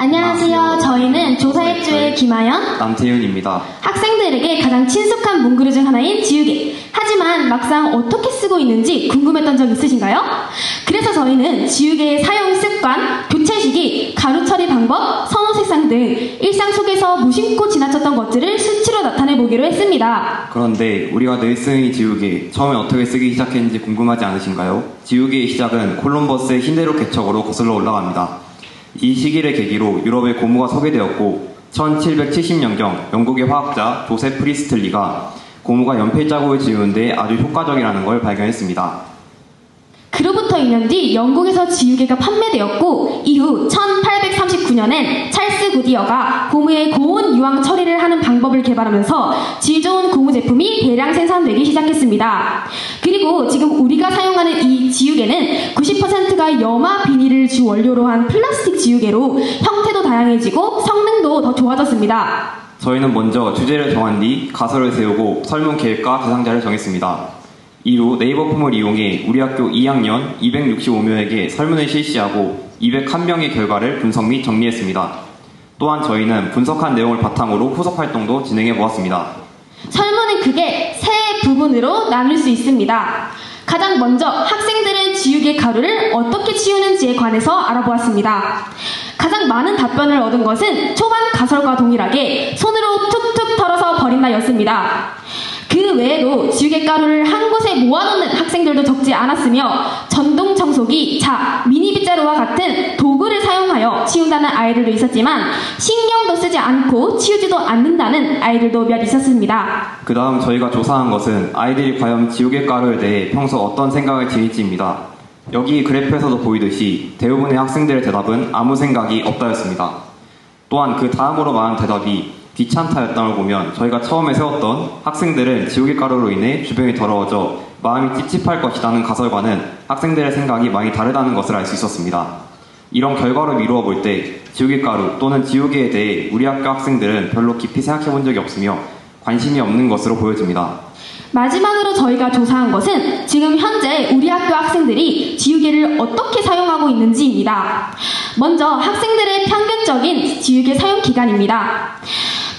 안녕하세요. 저희는 조사앱조의 김아연, 남태윤입니다. 학생들에게 가장 친숙한 문구류 중 하나인 지우개. 하지만 막상 어떻게 쓰고 있는지 궁금했던 적 있으신가요? 그래서 저희는 지우개의 사용 습관, 교체 시기, 가루 처리 방법, 선호 색상 등 일상 속에서 무심코 지나쳤던 것들을 수치로 나타내 보기로 했습니다. 그런데 우리가 늘 쓰는 지우개, 처음에 어떻게 쓰기 시작했는지 궁금하지 않으신가요? 지우개의 시작은 콜럼버스의 흰대로 개척으로 거슬러 올라갑니다. 이 시기를 계기로 유럽에 고무가 소개되었고 1770년경 영국의 화학자 조셉 프리스틀리가 고무가 연필 자국을 지우는 데 아주 효과적이라는 걸 발견했습니다. 그로부터 2년 뒤 영국에서 지우개가 판매되었고 이후 1839년엔 찰스 구디어가 고무의 고온 유황 처리를 하는 방법을 개발하면서 질 좋은 고무 제품이 대량 생산되기 시작했습니다. 그리고 지금 우리가 사용하는 이 지우개는 90%가 염화 비닐을 주 원료로 한 플라스틱 지우개로 형태도 다양해지고 성능도 더 좋아졌습니다. 저희는 먼저 주제를 정한 뒤 가설을 세우고 설문 계획과 대상자를 정했습니다. 이후 네이버폼을 이용해 우리 학교 2학년 265명에게 설문을 실시하고 201명의 결과를 분석 및 정리했습니다. 또한 저희는 분석한 내용을 바탕으로 후속 활동도 진행해 보았습니다. 설문은 크게 세 부분으로 나눌 수 있습니다. 가장 먼저 학생들은 지우개 가루를 어떻게 치우는지에 관해서 알아보았습니다. 가장 많은 답변을 얻은 것은 초반 가설과 동일하게 손으로 툭툭 털어서 버린다였습니다. 그 외에도 지우개 가루를 한 곳에 모아놓는 학생들도 적지 않았으며 전동 청소기, 미니 빗자루와 같은 도구를 사용하여 치운다는 아이들도 있었지만 신경도 쓰지 않고 치우지도 않는다는 아이들도 몇 있었습니다. 그 다음 저희가 조사한 것은 아이들이 과연 지우개 가루에 대해 평소 어떤 생각을 지닐지입니다. 여기 그래프에서도 보이듯이 대부분의 학생들의 대답은 아무 생각이 없다였습니다. 또한 그 다음으로 많은 대답이 귀찮다였던 걸 보면 저희가 처음에 세웠던 학생들은 지우개 가루로 인해 주변이 더러워져 마음이 찝찝할 것이라는 가설과는 학생들의 생각이 많이 다르다는 것을 알 수 있었습니다. 이런 결과로 미루어 볼 때 지우개 가루 또는 지우개에 대해 우리 학교 학생들은 별로 깊이 생각해 본 적이 없으며 관심이 없는 것으로 보여집니다. 마지막으로 저희가 조사한 것은 지금 현재 우리 학교 학생들이 지우개를 어떻게 사용하고 있는지입니다. 먼저 학생들의 평균적인 지우개 사용 기간입니다.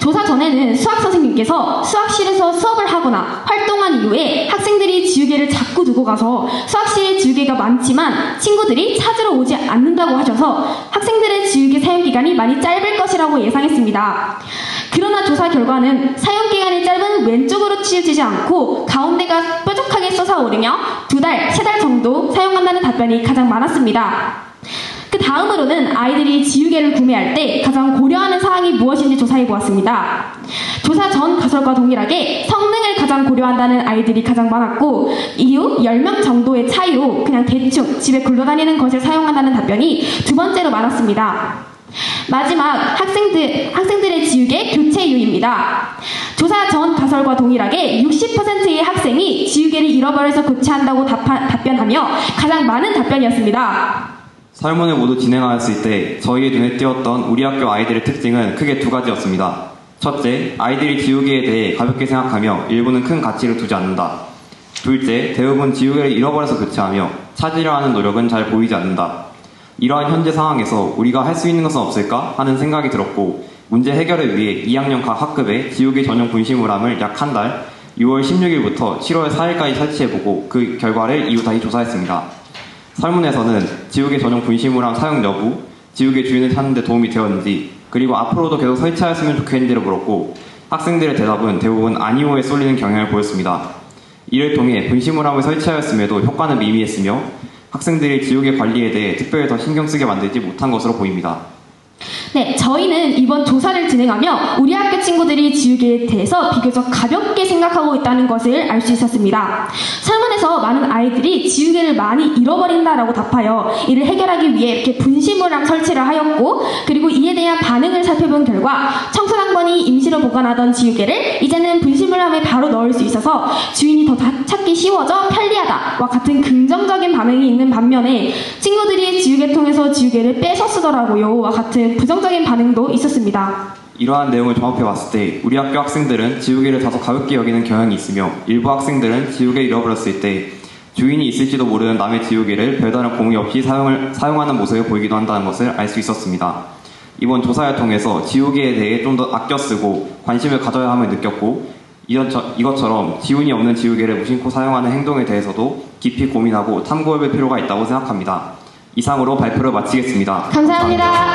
조사 전에는 수학 선생님께서 수학실에서 수업을 하거나 활동한 이후에 학생들이 지우개를 자꾸 두고 가서 수학실에 지우개가 많지만 친구들이 찾으러 오지 않는다고 하셔서 학생들의 지우개 사용 기간이 많이 짧을 것이라고 예상했습니다. 그러나 조사 결과는 사용 기간이 짧은 왼쪽으로 치우치지 않고 가운데가 뾰족하게 솟아오르며 2달, 3달 정도 사용한다는 답변이 가장 많았습니다. 그 다음으로는 아이들이 지우개를 구매할 때 가장 고려하는 사항이 무엇인지 조사해 보았습니다. 조사 전 가설과 동일하게 성능을 가장 고려한다는 아이들이 가장 많았고 이후 10명 정도의 차이로 그냥 대충 집에 굴러다니는 것을 사용한다는 답변이 두 번째로 많았습니다. 마지막 학생들의 지우개 교체 이유입니다. 조사 전 가설과 동일하게 60%의 학생이 지우개를 잃어버려서 교체한다고 답변하며 가장 많은 답변이었습니다. 설문을 모두 진행하였을 때 저희의 눈에 띄었던 우리 학교 아이들의 특징은 크게 두 가지였습니다. 첫째, 아이들이 지우개에 대해 가볍게 생각하며 일부는 큰 가치를 두지 않는다. 둘째, 대부분 지우개를 잃어버려서 교체하며 찾으려 하는 노력은 잘 보이지 않는다. 이러한 현재 상황에서 우리가 할 수 있는 것은 없을까 하는 생각이 들었고 문제 해결을 위해 2학년 각 학급에 지우개 전용 분실물함을 약 한 달 6월 16일부터 7월 4일까지 설치해보고 그 결과를 이후 다시 조사했습니다. 설문에서는 지우개 전용 분실물함 사용 여부, 지우개 주인을 찾는 데 도움이 되었는지 그리고 앞으로도 계속 설치하였으면 좋겠는지를 물었고 학생들의 대답은 대부분 아니오에 쏠리는 경향을 보였습니다. 이를 통해 분실물함을 설치하였음에도 효과는 미미했으며 학생들이 지우개 관리에 대해 특별히 더 신경 쓰게 만들지 못한 것으로 보입니다. 네, 저희는 이번 조사를 진행하며 우리 학교 친구들이 지우개에 대해서 비교적 가볍게 생각하고 있다는 것을 알 수 있었습니다. 설문에서 많은 아이들이 지우개를 많이 잃어버린다라고 답하여 이를 해결하기 위해 이렇게 분실물함 설치를 하였고 그리고 이에 대한 반응을 살펴본 결과 청소당번이 임시로 보관하던 지우개를 이제는 분실물함에 바로 넣을 수 있어서 주인이 더 찾기 쉬워져 편리하다와 같은 긍정적인 반응이 있는 반면에 친구들이 지우개통에서 지우개를 빼서 쓰더라고요와 같은 부정적인 반응도 있었습니다. 이러한 내용을 종합해봤을 때 우리 학교 학생들은 지우개를 다소 가볍게 여기는 경향이 있으며 일부 학생들은 지우개를 잃어버렸을 때 주인이 있을지도 모르는 남의 지우개를 별다른 공의 없이 사용하는 모습을 보이기도 한다는 것을 알 수 있었습니다. 이번 조사를 통해서 지우개에 대해 좀 더 아껴 쓰고 관심을 가져야 함을 느꼈고 이것처럼 지운이 없는 지우개를 무심코 사용하는 행동에 대해서도 깊이 고민하고 탐구해볼 필요가 있다고 생각합니다. 이상으로 발표를 마치겠습니다. 감사합니다.